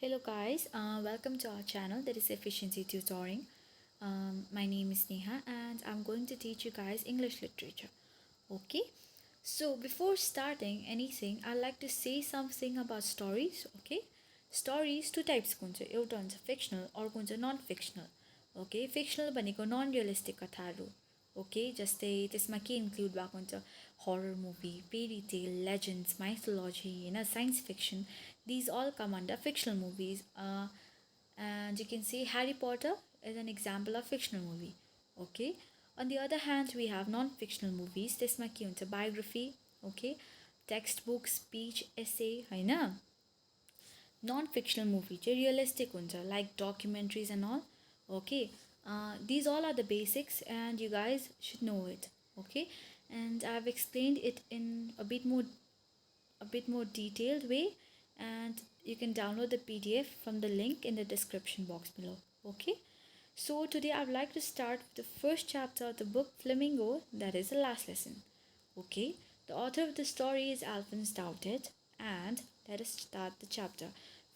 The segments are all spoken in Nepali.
Hello guys, welcome to our channel that is Efficiency Tutoring. My name is Sneha and I'm going to teach you guys English literature. Okay, so before starting anything, I'd like to say something about stories. Okay, stories two types हुन्छ एउटा हुन्छ fictional अर्को हुन्छ non fictional. Okay, fictional भनेको non realistic कथाहरू. ओके जस्तै त्यसमा के इन्क्लुड भएको हुन्छ horror movie fairy tale legends mythology होइन science fiction these all come under fictional movies and you can see Harry Potter is an example of fictional movie. Okay, on the other hand we have non-fictional movies त्यसमा के हुन्छ biography. Okay, textbook speech essay होइन non-fictional movie चाहिँ realistic हुन्छ like documentaries and all. Okay, these all are the basics and you guys should know it. Okay, and I've explained it in a bit more detailed way, and you can download the PDF from the link in the description box below. Okay, so today I'd like to start with the first chapter of the book Flamingo, that is the last lesson. Okay, the author of the story is Alphonse Daudet, and let us start the chapter.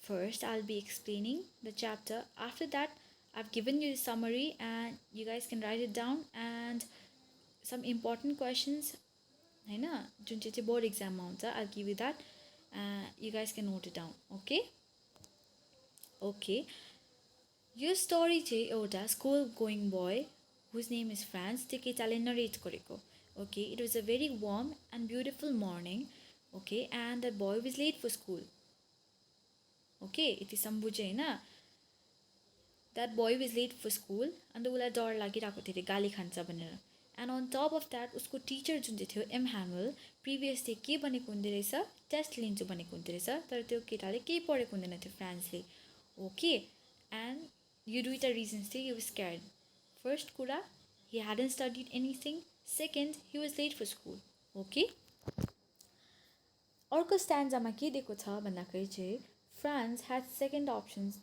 First I'll be explaining the chapter. After that I've given you the summary and you guys can write it down, and some important questions होइन जुन चाहिँ बोर्ड एक्जाममा हुन्छ I'll give you that. You guys can note it down. Okay, यो स्टोरी चाहिँ एउटा school going boy whose name is Franz त्यो केटाले नरेट गरेको. Okay, it was a very warm and beautiful morning. Okay, and the boy was late for school. Okay, यतिसम्म बुझ्यो होइन. That boy was late for school अन्त उसलाई डर लागिरहेको थियो अरे गाली खान्छ भनेर. And on top of that उसको टिचर जुन चाहिँ थियो एम ह्यानुअल प्रिभियस डे के भनेको हुँदो रहेछ टेस्ट लिन्छु भनेको हुँदो रहेछ, तर त्यो केटाले केही पढेको हुँदैन थियो फ्रान्सले. ओके, एन्ड यो दुईवटा रिजन्स थियो. He was scared. फर्स्ट कुरा he hadn't studied anything. Second he was late for school. Okay, अर्को स्ट्यान्जामा के दिएको छ भन्दाखेरि चाहिँ France had second options.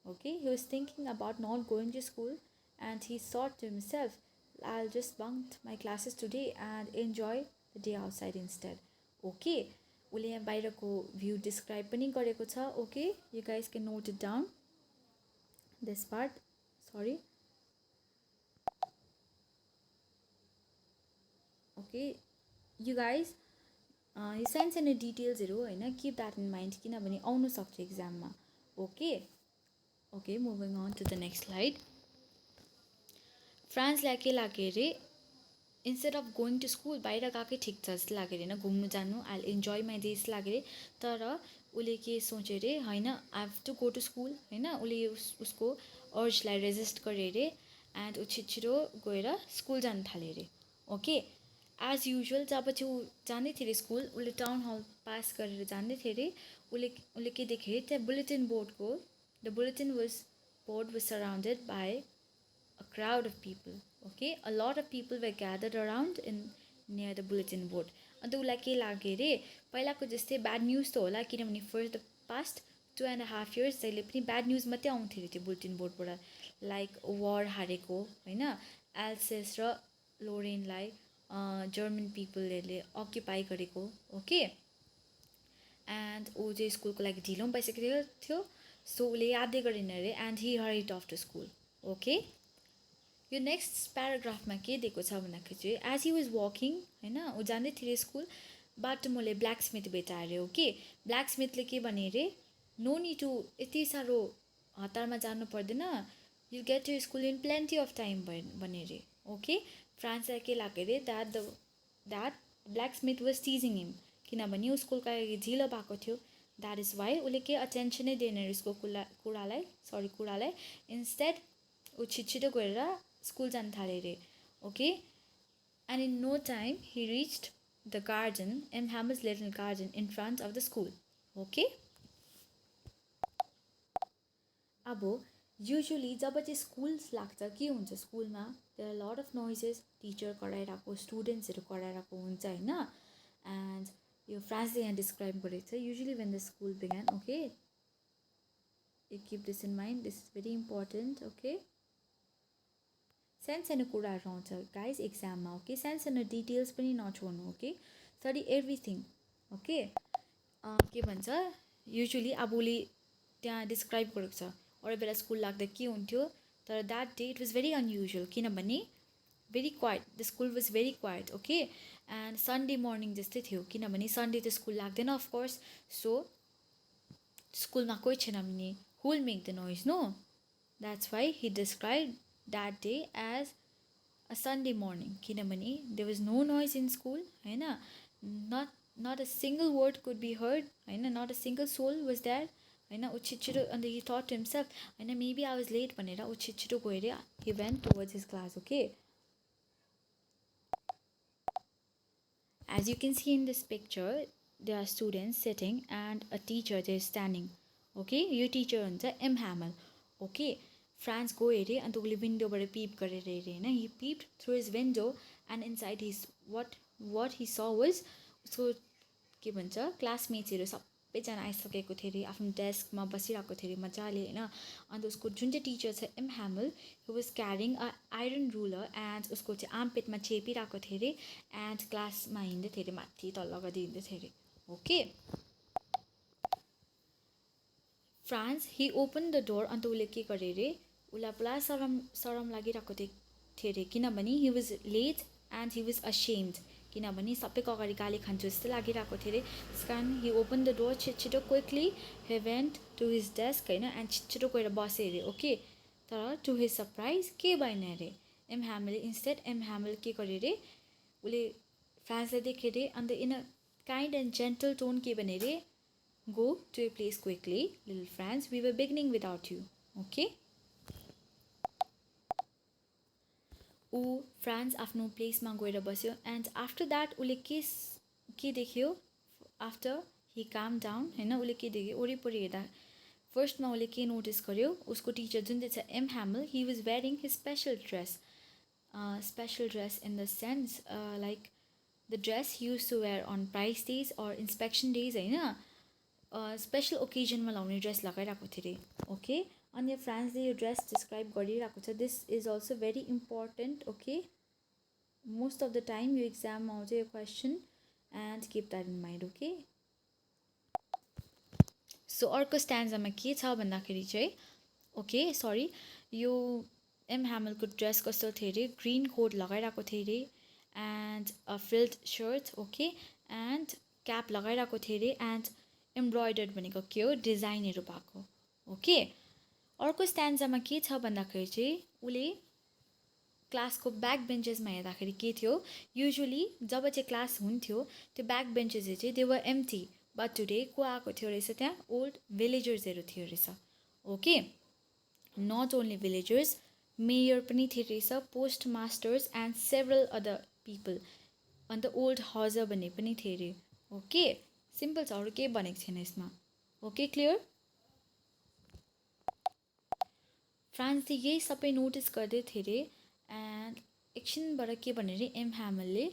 Okay, he was thinking about not going to school and he thought to himself, I'll just bunk my classes today and enjoy the day outside instead. Okay, उसले यहाँ बाहिरको भ्यू डिस्क्राइब पनि गरेको छ. Okay, you guys can note it down this part. Sorry. Okay, you guys यो साइन्स एन्ड डिटेल्सहरू होइन किप द्याट इन माइन्ड किनभने आउनु सक्छ एक्जाममा. Okay, okay, moving on to the next slide. फ्रान्सलाई के लाग्यो अरे instead of going to school बाहिर गएकै ठिक छ जस्तो लाग्यो अरे होइन, घुम्नु जानु आई इन्जोय माई डे जस्तो लाग्यो अरे. तर उसले के सोच्यो अरे होइन I have to go to school होइन. उसले उसको अर्जलाई रेजिस्ट गर्यो अरे एन्ड ऊ छिटो गएर स्कुल जानु थाल्यो अरे. ओके, एज युजुअल जब चाहिँ ऊ जाँदै थियो अरे स्कुल उसले टाउन हल पास गरेर जाँदै थियो अरे. उसले के देख्यो अरे त्यहाँ बुलेटिन बोर्डको the bulletin board was surrounded by a crowd of people. Okay, a lot of people were gathered around near the bulletin board. अन्त उसलाई के लाग्यो अरे पहिलाको जस्तै ब्याड न्युज त होला किनभने फर द पास्ट 2.5 years जहिले पनि ब्याड न्युज मात्रै आउँथ्यो अरे त्यो बुलेटिन बोर्डबाट. लाइक वार हारेको होइन, एल्सेस र लोरेनलाई जर्मन पिपलहरूले अक्युपाई गरेको. ओके, एन्ड ऊ चाहिँ स्कुलको लागि ढिलो पनि भइसकेको थियो. सो उसले यादै गरेन अरे and he hurried off to school. Okay, यो नेक्स्ट प्याराग्राफमा के दिएको छ भन्दाखेरि चाहिँ एज हि वाज वकिङ होइन ऊ जाँदै थियो स्कुल बाटोमा उसले ब्ल्याक स्मिथ भेटायो अरे. ओके, ब्ल्याक स्मिथले के भने अरे नो निड टु यति साह्रो हतारमा जानु पर्दैन, you get to school in plenty of time भने अरे. ओके, फ्रान्सलाई के लाग्यो अरे that blacksmith was teasing him किनभने स्कुलको लागि ढिलो भएको थियो. द्याट इज वाइ उसले केही अटेन्सनै दिएन अरे उसको कुरालाई. इन्स्टेड ऊ छिटो गएर स्कुल जानु थाल्यो अरे. Okay, and in no time he reached the garden M Hamel's little garden in front of the school. Okay, अब युजुअली जब चाहिँ स्कुल्स लाग्छ के हुन्छ स्कुलमा there are lot of noises. Teacher कराइरहेको स्टुडेन्ट्सहरू कराइरहेको हुन्छ होइन. एन्ड यो फ्रान्सले यहाँ डिस्क्राइब गरेको छ usually when the school began. Okay, you keep this in mind, this is very important. Okay, सानसानो कुराहरू आउँछ गाइज एक्जाममा. ओके, सानसानो डिटेल्स पनि नछोड्नु. Okay, study everything. ओके, के भन्छ युजुअली अब उसले त्यहाँ डिस्क्राइब गरेको छ अरू बेला स्कुल लाग्दा के हुन्थ्यो तर that day it was very unusual किनभने very quiet the school was very quiet okay and Sunday morning जस्तै थियो किनभने सन्डे त स्कुल लाग्दैन अफकोर्स सो स्कुलमा कोही छैन भने who will make the noise no that's why he describe that day as a Sunday morning किनभने there was no noise in school होइन not a single word could be heard होइन not a single soul was there होइन ऊ छिटो अन्त he thought to himself होइन maybe I was late भनेर ऊ छिटो गयो अरे he went towards his class okay as you can see in this picture there are students sitting and a teacher there is standing okay यो teacher हुन्छ M Hamel okay फ्रान्स गयो अरे अन्त उसले विन्डोबाट पिप गरेर हेऱ्यो होइन he peeped through his window and inside his what he saw was उसको के भन्छ क्लासमेट्सहरू सबैजना आइसकेको थियो अरे आफ्नो डेस्कमा बसिरहेको थियो अरे मजाले होइन अन्त उसको जुन चाहिँ टिचर छ M Hamel he was carrying a iron ruler and उसको चाहिँ आर्मपेटमा चेपिरहेको थियो अरे एन्ड क्लासमा हिँड्दै थियो अरे माथि तल गर्दै हिँड्दै थियो अरे okay France he open the door अन्त उसले के गरे अरे उसलाई पुरा सरम लागिरहेको थियो अरे किनभने he was late and he was ashamed किनभने सबैको अगाडि गाली खान्छु जस्तो लागिरहेको थियो अरे त्यस कारण हि ओपन द डोर छिटो quickly he went to his desk होइन एन्ड छिटो गएर बस्यो अरे ओके तर टु हिज सरप्राइज के भएन अरे एम ह्यामलले इन्स्टेड एम ह्यामल के गर्यो अरे उसले फ्रान्सलाई देख्यो अरे अन्त in a kind and gentle tone के भने अरे go to a place quickly little France we were beginning without you okay ऊ फ्रान्स आफ्नो प्लेसमा गएर बस्यो एन्ड आफ्टर द्याट उसले के देख्यो आफ्टर हि काम डाउन होइन उसले के देख्यो वरिपरि हेर्दा फर्स्टमा उसले के नोटिस गर्यो उसको टिचर जुन चाहिँ छ M Hamel he was wearing his special dress in the sense like the dress use to wear on prize days or inspection days होइन स्पेसल ओकेजनमा लाउने ड्रेस लगाइरहेको थियो अरे ओके अनि फ्रान्सले यो ड्रेस डिस्क्राइब गरिरहेको छ this is also very important okay most of the time यो इक्जाममा आउँछ यो question and keep that in mind okay so अर्को स्ट्यान्जामा के छ भन्दाखेरि चाहिँ ओके सरी यो एम ह्यामलको ड्रेस कस्तो थियो अरे ग्रिन कोट लगाइरहेको थियो अरे and a frilled shirt okay and cap लगाइरहेको थियो अरे एन्ड एम्ब्रोइडर्ड भनेको के हो डिजाइनहरू भएको ओके अर्को स्ट्यान्जामा के छ भन्दाखेरि चाहिँ उसले क्लासको ब्याक बेन्चेसमा हेर्दाखेरि के थियो युजुअली जब चाहिँ क्लास हुन्थ्यो त्यो ब्याक बेन्चेसहरू चाहिँ they were empty but today को आएको थियो रहेछ त्यहाँ ओल्ड भिलेजर्सहरू थियो रहेछ okay not only villagers mayor पनि थियो रहेछ post masters and several other people अन्त ओल्ड हजर भन्ने पनि थियो अरे ओके सिम्पल छ अरू केही भनेको छैन यसमा ओके क्लियर फ्रान्सले यही सबै नोटिस गर्दै थियो अरे एन्ड एकछिनबाट के भन्यो अरे एम ह्यामलले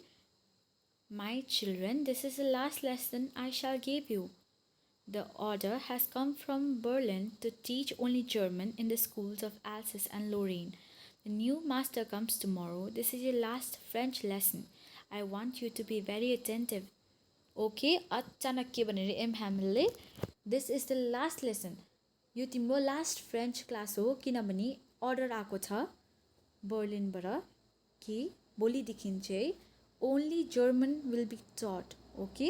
my children this is the last lesson I shall give you the order has come from Berlin to teach only German in the schools of Alsace and Lorraine the new master comes tomorrow this is your last French lesson I want you to be very attentive okay अचानक के भने एम ह्यामलले this is the last lesson यो तिम्रो लास्ट फ्रेन्च क्लास हो किनभने अर्डर आएको छ बर्लिनबाट कि भोलिदेखि चाहिँ only German will be taught okay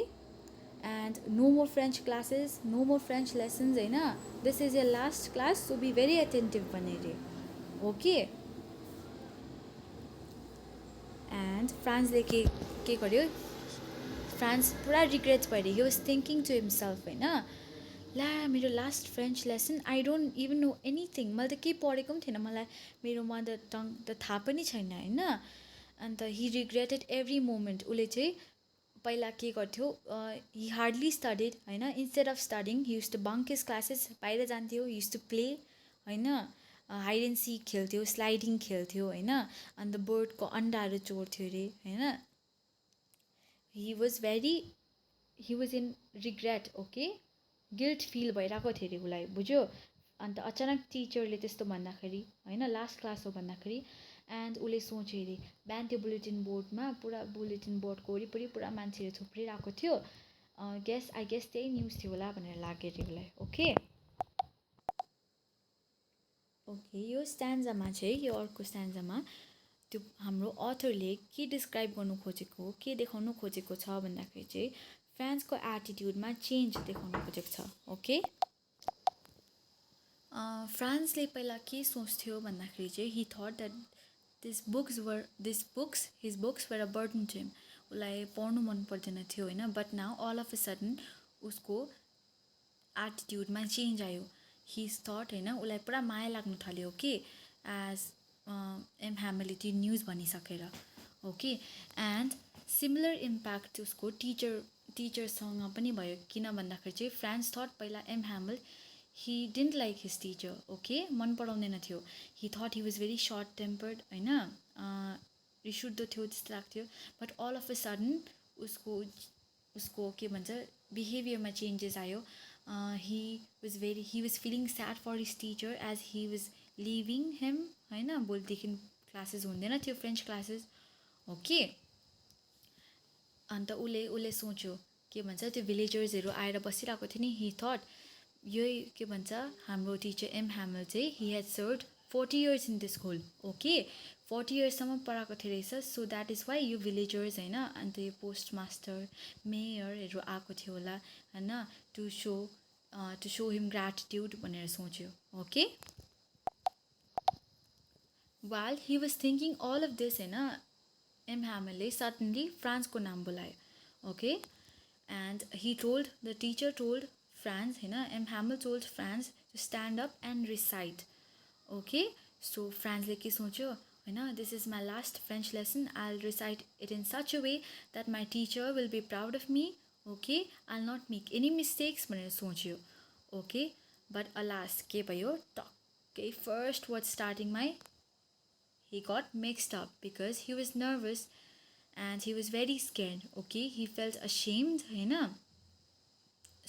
and no more French classes no more French lessons होइन this is your last class so be very attentive भनेर ओके एन्ड फ्रान्सले के गर्यो फ्रान्स पुरा रिग्रेट भइरह्यो he was thinking to himself होइन ला मेरो लास्ट French lesson I don't even know anything मैले त केही पढेको पनि थिएन मलाई मेरो मदर टङ त थाहा पनि छैन होइन अन्त हि रिग्रेटेड एभ्री मोमेन्ट उसले चाहिँ पहिला के गर्थ्यो हि हार्डली स्टडिड होइन instead of studying he use to bunk his classes बाहिर जान्थ्यो हि युज टु प्ले होइन हाइड एन्ड सिक खेल्थ्यो स्लाइडिङ खेल्थ्यो होइन अन्त बर्डको अन्डाहरू चोर्थ्यो अरे होइन he was in regret okay guilt feel भइरहेको थियो अरे उसलाई बुझ्यो अन्त अचानक टिचरले त्यस्तो भन्दाखेरि होइन लास्ट क्लास हो भन्दाखेरि एन्ड उसले सोच्यो अरे बिहान त्यो बुलेटिन बोर्डमा पुरा बुलेटिन बोर्डको वरिपरि पुरा मान्छेहरू थुप्रिरहेको थियो आई गेस त्यही न्युज थियो होला भनेर लाग्यो अरे उसलाई ओके ओके, यो स्ट्यान्जामा चाहिँ यो अर्को स्ट्यान्जामा त्यो हाम्रो अथरले के डिस्क्राइब गर्नु खोजेको, के देखाउनु खोजेको छ भन्दाखेरि चाहिँ फ्रान्सको एटिट्युडमा चेन्ज देखाउनु खोजेको छ. ओके, फ्रान्सले पहिला के सोच्थ्यो भन्दाखेरि चाहिँ he thought that his books were a burden to him. उसलाई पढ्नु मन पर्दैन थियो होइन. But now all of a sudden उसको एटिट्युडमा चेन्ज आयो. ही थट होइन, उसलाई पुरा माया लाग्नु थाल्यो कि एज एम ह्यामिलिटी न्युज भनिसकेर. ओके, एन्ड सिमिलर इम्प्याक्ट उसको टिचरसँग पनि भयो. किन भन्दाखेरि चाहिँ फ्रान्स थट पहिला M Hamel he didn't like his teacher. Okay, मन पराउँदैन थियो. He thought he was very short tempered होइन, रिस उठ्दो थियो जस्तो लाग्थ्यो. But all of a sudden उसको के भन्छ बिहेभियरमा चेन्जेस आयो. He was feeling sad for his teacher as he was leaving हिम होइन. भोलिदेखि क्लासेस हुँदैन थियो, फ्रेन्च क्लासेस. ओके, अन्त उसले सोच्यो के भन्छ त्यो भिलेजर्सहरू आएर बसिरहेको थियो नि. ही थट यही के भन्छ हाम्रो टिचर एम ह्यामिल चाहिँ he had serve 40 years in the school. Okay, 40 yearsसम्म पढाएको थियो रहेछ. सो द्याट इज वाइ यो भिलेजर्स होइन, अन्त यो पोस्ट मास्टर मेयरहरू आएको थियो होला होइन, टु सो हिम ग्राटिट्युड भनेर सोच्यो. Okay, while he was thinking all of this होइन, एम ह्यामिलले सडनली फ्रान्सको नाम बोलायो. Okay, and the teacher told Franz होइन, M Hamel told Franz to stand up and recite. Okay, so फ्रान्सले के सोच्यो होइन, this is my last French lesson. I will recite it in such a way that my teacher will be proud of me. Okay, I will not make any mistakes भनेर सोच्यो. ओके, बट अलास के भयो, टक्कै फर्स्ट वर्ड स्टार्टिङमै he got mixed up because he was nervous and he was very scared. Okay, he felt ashamed होइन.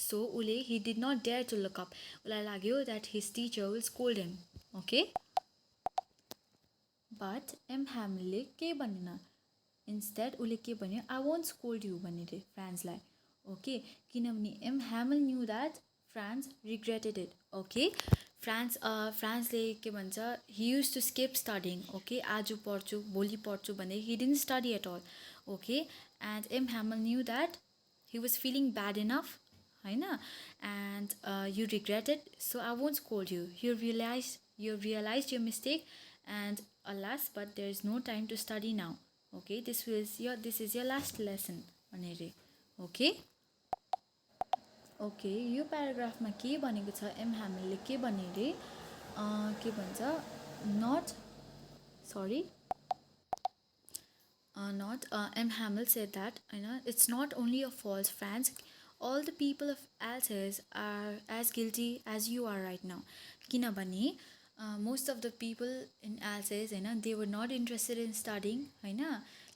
So he did not dare to look up. उसलाई लाग्यो that his teacher will scold him. Okay, but M ह्यामिलले के भनेन. इन्स्टेड उसले के भन्यो, आई वोन्ट स्कोल्ड यु भनेर फ्रान्सलाई. ओके, किनभने M Hamel knew that Franz regretted it. Okay, फ्रान्सले के भन्छ he use to skip studying. Okay, आज पढ्छु भोलि पढ्छु भन्दै he didn't study at all. Okay, and M Hamel knew that he was feeling bad enough होइन, and you regretted. So I won't scold you. You realize your mistake and alas but there is no time to study now. Okay, this is your last lesson भनेर. ओके, ओके, यो प्याराग्राफमा के भनेको छ, एम ह्यामिलले के भने रे के भन्छ M. Hamel said that it's not only a false France, all the people of Alsace are as guilty as you are right now. किनभने most of the people in Alsace they were not interested in studying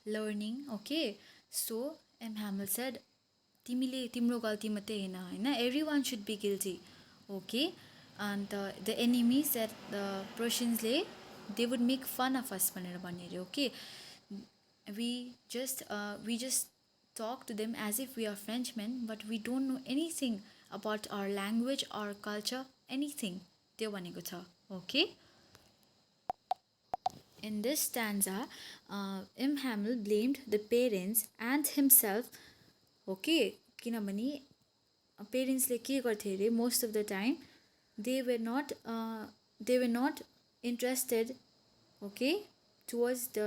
learning. Okay, so M. Hamel said तिम्रो गल्ती मात्रै होइन, everyone should be guilty. Okay, and the enemy said the Prussiansले they would make fun of us भनेर भन्ने रे. Okay, we just talk to them as if we are Frenchmen, but we don't know anything about our language, our culture, anything. त्यो भनेको छ. Okay, in this stanza M. Hamel blamed the parents and himself. Okay, किनभने पेरेन्ट्सले के गर्थे अरे most of the time they were not interested. Okay, towards the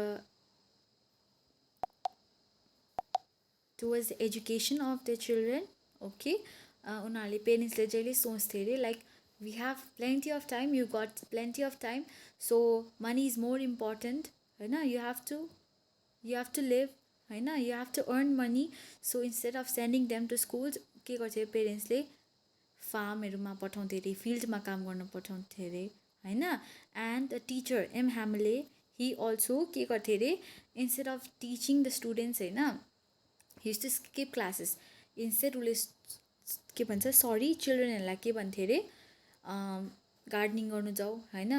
education of the children. Okay, उनीहरूले पेरेन्ट्सले जहिले सोच्थे अरे like we have plenty of time, you got plenty of time, so money is more important होइन. यु हेभ टु लिभ होइन, you have to earn money. So instead of sending them to schools के गर्थ्यो पेरेन्ट्सले फार्महरूमा पठाउँथे अरे, फिल्डमा काम गर्न पठाउँथे अरे होइन. एन्ड द टिचर एम ह्यामिलले ही अल्सो के गर्थे अरे instead of teaching the students होइन he use to skip classes. Instead उसले के भन्छ चिल्ड्रेनहरूलाई के भन्थे अरे गार्डनिङ गर्नु जाऊ होइन,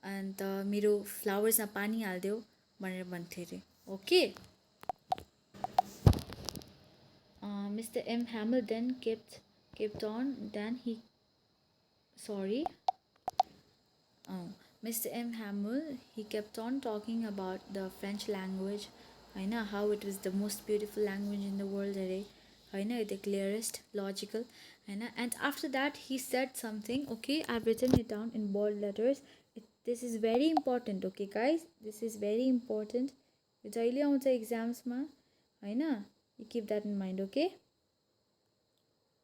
अन्त मेरो फ्लावर्समा पानी हालिदेऊ भनेर भन्थे अरे. Okay, Mr. M. Hamel then kept on. Then he Mr. M. Hamill, he kept on talking about the French language, होइन, how it was the most beautiful language in the world अरे, होइन, the clearest, logical, होइन. And after that, he said something, okay, I've written it down in bold letters. This is very important, okay, guys? This is very important. यो जहिले आउँछ एक्जाम्समा, होइन? You keep that in mind, okay?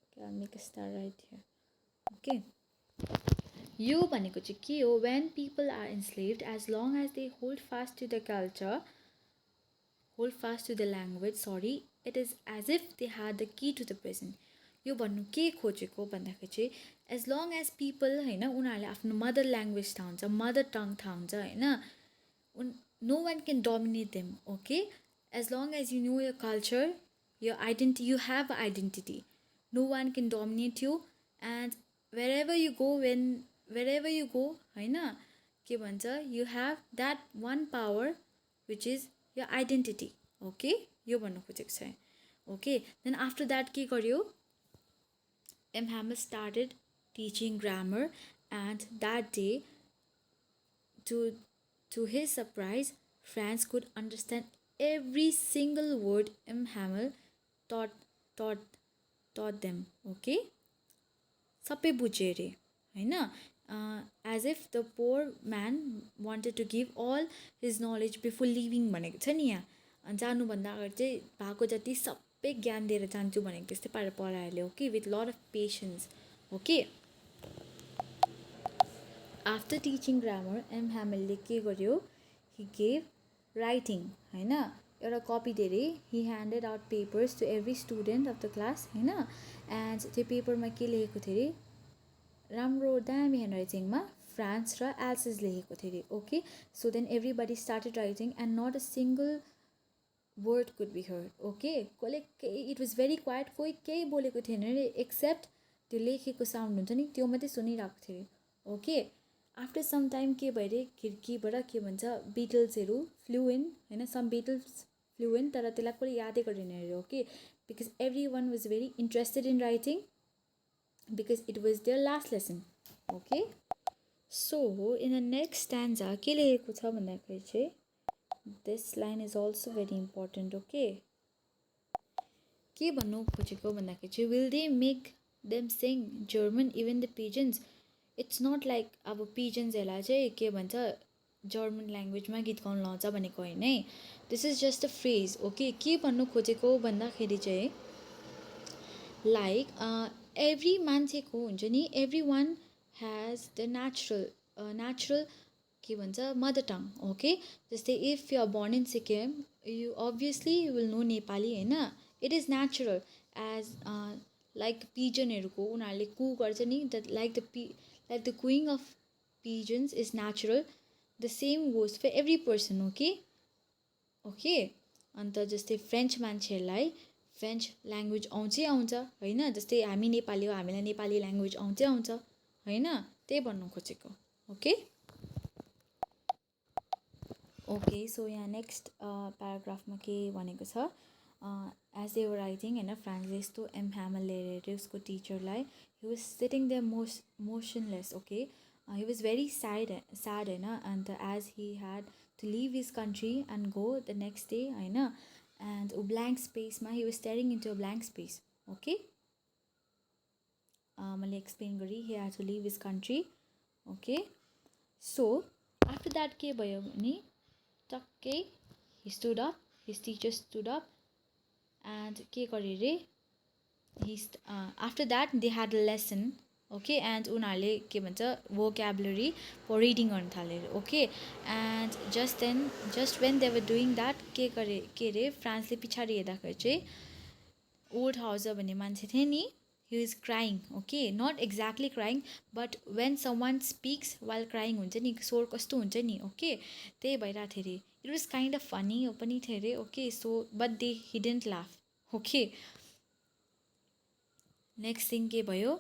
Okay, I'll make a star right here. Okay. यो भनेको चाहिँ के हो? When people are enslaved, as long as they hold fast to the culture, hold fast to the language, sorry, it is as if they had the key to the prison. यो भन्नु के खोजेको भन्दाखेरि चाहिँ एज लङ एज पिपल, होइन, उनीहरूले आफ्नो मदर ल्याङ्ग्वेज थाहा हुन्छ, मदर टङ थाहा हुन्छ, होइन, no one can dominate them, okay? As long as you know your culture, your identity, you have identity, no one can dominate you. And wherever you go, होइन, के भन्छ, you have that one power which is your identity, okay? यो भन्नु खोजेको छ, okay? Then after that के गर्यो? M. Hammer started teaching grammar, and that day, to his surprise, Franz could understand every single word M. Hammer taught them, okay? सबै बुझ्यो अरे, होइन? As if the poor man wanted to give all his knowledge before leaving भनेको छ नि यहाँ. जानुभन्दा अगाडि चाहिँ भएको जति सबै ज्ञान दिएर जान्छु भनेको त्यस्तै पारेर पढाइहाल्यो, okay, with lot of patience, okay. After teaching grammar, M ह्यामेलले के गर्यो? हि गेभ राइटिङ, होइन, एउटा कपी दिएर he handed out papers to every student of the class, होइन. एन्ड त्यो पेपरमा के लेखेको थियो अरे? राम्रो दामी ह्यान्ड राइटिङमा फ्रान्स र एल्सिस लेखेको थियो अरे, okay. So then everybody started writing and not a single word could be heard, okay. कसले केही, इट वाज भेरी क्वाइट, कोही केही बोलेको थिएन अरे एक्सेप्ट त्यो लेखेको साउन्ड हुन्छ नि, त्यो मात्रै सुनिरहेको थियो अरे, ओके. आफ्टर सम टाइम के भयो अरे? खिड्कीबाट के भन्छ, बिटल्सहरू फ्लु इन, होइन, सम बिटल्स फ्लु इन, तर त्यसलाई कसले यादै गरेन अरे, okay. Because every one was very interested in writing, because it was their last lesson, okay. So in the next stanza के लेखेको छ भन्दाखेरि चाहिँ this line is also very important, okay. के भन्नु खोजेको भन्दाखेरि चाहिँ will they make them sing German even the pigeons? It's not like अब पिजन्सहरूलाई चाहिँ के भन्छ, जर्मन ल्याङ्ग्वेजमा गीत गाउनु लाउँछ भनेको होइन है. This is just a phrase, okay. के भन्नु खोजेको भन्दाखेरि चाहिँ लाइक एभ्री मान्छेको हुन्छ नि, every one has the natural के भन्छ, मदर टङ, ओके. जस्तै if you are born in Sikkim, you obviously you will know Nepali, होइन. It is natural as like पिजनहरूको उनीहरूले कु गर्छ नि, like the cooing of pigeons is natural. The same goes for every person, okay, okay. अन्त जस्तै फ्रेन्च मान्छेहरूलाई फ्रेन्च ल्याङ्ग्वेज आउँछै आउँछ, होइन. जस्तै हामी नेपाली हो, हामीलाई नेपाली ल्याङ्ग्वेज आउँछै आउँछ, होइन. त्यही भन्नु खोजेको, ओके. ओके, सो यहाँ नेक्स्ट प्याराग्राफमा के भनेको छ? एज दे वर राइटिङ, होइन, फ्रान्सले यस्तो एम ह्यामलले हेरेर उसको टिचरलाई, he was sitting there motionless, okay. He was very sad, होइन. अन्त as he had to leave his country and go the next day, होइन. एन्ड ब्ल्याङ्क स्पेसमा he was staring into a blank space, okay. मैले एक्सप्लेन गरेँ, he had to leave his country, okay. So after that के भयो भने टक्कै he stood up, his teacher stood up and के गरे अरे? After that they had a lesson, okay. And उनीहरूले के भन्छ, भोक्याबुलरी फर रिडिङ गर्न थाले अरे, okay. And just when they were doing that के अरे? फ्रान्सले पछाडि हेर्दाखेरि चाहिँ ओल्ड हाउजर भन्ने मान्छे थियो नि, he is crying, okay, not exactly crying, but when someone speaks while crying हुन्छ नि, स्वर कस्तो हुन्छ नि, ओके. त्यही भइरहेको थियो अरे. It was kind of funny पनि थियो अरे, okay. So but he didn't laugh, ओके. नेक्स्ट थिङ के भयो?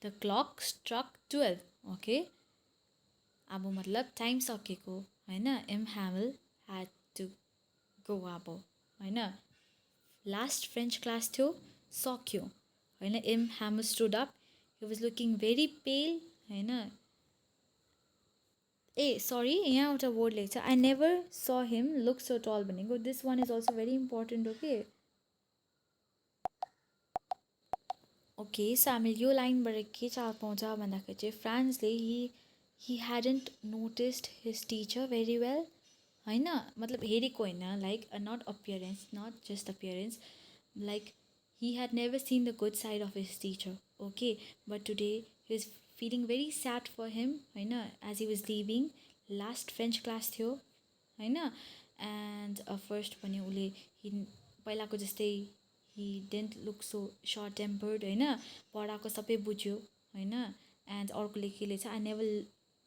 The clock struck 12, okay. अब मतलब टाइम सकेको, होइन. M Hamel had to go अब, होइन. लास्ट फ्रेन्च क्लास थियो, सक्यो, होइन. M Hamel stood up, he was looking very pale, होइन. ए सरी यहाँ एउटा वर्ड लेख्छ आई नेभर स हिम लुक सो टल भनेको this one is also very important okay okay so हामीले यो लाइनबाट के चाल पाउँछ भन्दाखेरि चाहिँ फ्रान्सले he hadn't noticed his teacher very well होइन मतलब हेरेको होइन like not appearance not just appearance like he had never seen the good side of his teacher okay but today he was feeling very sad for him होइन as he was leaving last French class थियो होइन and first पनि उसले पहिलाको जस्तै he didn't look so short tempered होइन पढाएको सबै बुझ्यो होइन and अर्कोले के लेख्छ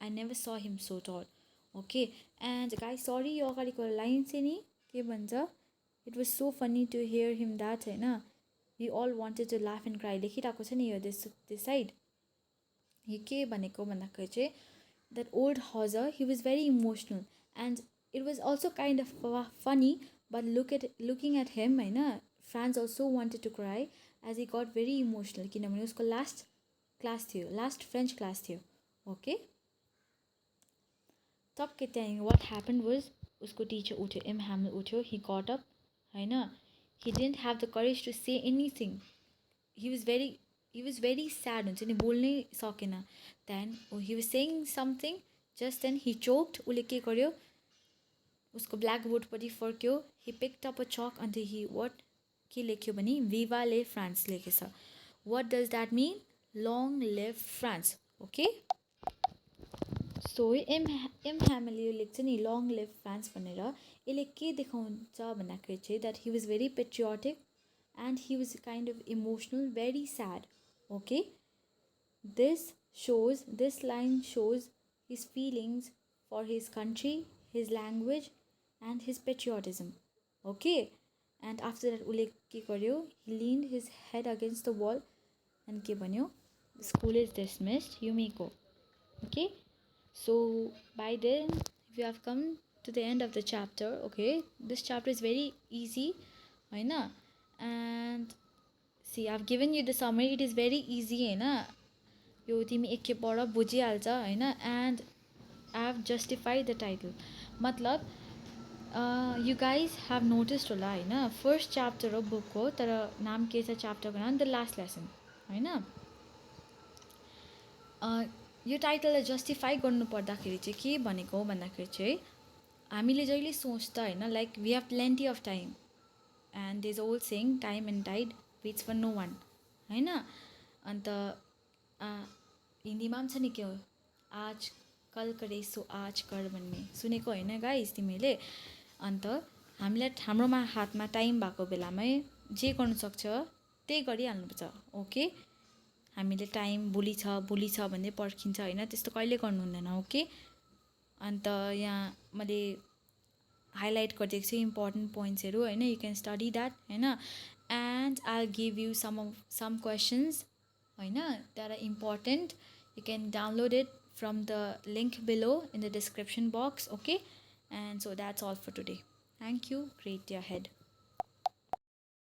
I never saw him so tall okay and guys sorry यो अगाडिको लाइन चाहिँ नि के भन्छ it was so funny to hear him that होइन we all wanted to laugh and cry लेखिरहेको छ नि यो this side यो के भनेको भन्दाखेरि चाहिँ that old Hauser he was very emotional and it was also kind of funny but looking at him होइन Franz also wanted to cry as he got very emotional किनभने उसको लास्ट क्लास थियो लास्ट फ्रेन्च क्लास थियो ओके टक्कै त्यहाँ what happened was उसको टिचर उठ्यो एम ह्यामल उठ्यो he got up होइन he didn't have the courage to say anything he was very sad हुन्छ नि बोल्नै सकेन then he was saying something just then he choked उसले के गर्यो उसको black बोर्डपट्टि फर्क्यो he picked up a chalk अन्त he what के लेख्यो भने viva le France लेखेछ what does that mean long live France okay so M ह्यामले यो लेख्छ नि लङ लिभ फ्रान्स भनेर यसले के देखाउँछ भन्दाखेरि चाहिँ that he was very patriotic and he was kind of emotional very sad okay this line shows his feelings for his country his language and his patriotism okay and after that उसले के गर्यो he leaned his head against the wall and के भन्यो school is dismissed you may go okay So by then we have come to the end of the chapter okay this chapter is very easy होइन and see I've given you the summary it is very easy होइन यो तिमी एकखेप पढ बुझिहाल्छ होइन and I have justified the title मतलब you guys have noticed होला होइन फर्स्ट च्याप्टर हो बुकको तर नाम के छ च्याप्टरको नाम द लास्ट लेसन होइन यो टाइटललाई जस्टिफाई गर्नु पर्दाखेरि चाहिँ के भनेको हो भन्दाखेरि चाहिँ हामीले जहिले सोच्छ होइन like we have plenty of time and there's old saying time and tide waits for no one होइन अन्त हिन्दीमा पनि छ नि के हो आज कल करे सो आज कर भन्ने सुनेको होइन गाइस तिमीले अन्त हामीलाई हाम्रोमा हातमा टाइम भएको बेलामै जे गर्नु सक्छ त्यही गरिहाल्नुपर्छ ओके हामीले टाइम भोलि छ भन्दै पर्खिन्छ होइन त्यस्तो कहिले गर्नु हुँदैन ओके अन्त यहाँ मैले हाइलाइट गरिदिएको छु इम्पोर्टेन्ट पोइन्ट्सहरू होइन यु क्यान स्टडी द्याट होइन and I give you some questions होइन that are important you can download it from the link below in the description box okay and so that's all for today thank you great your head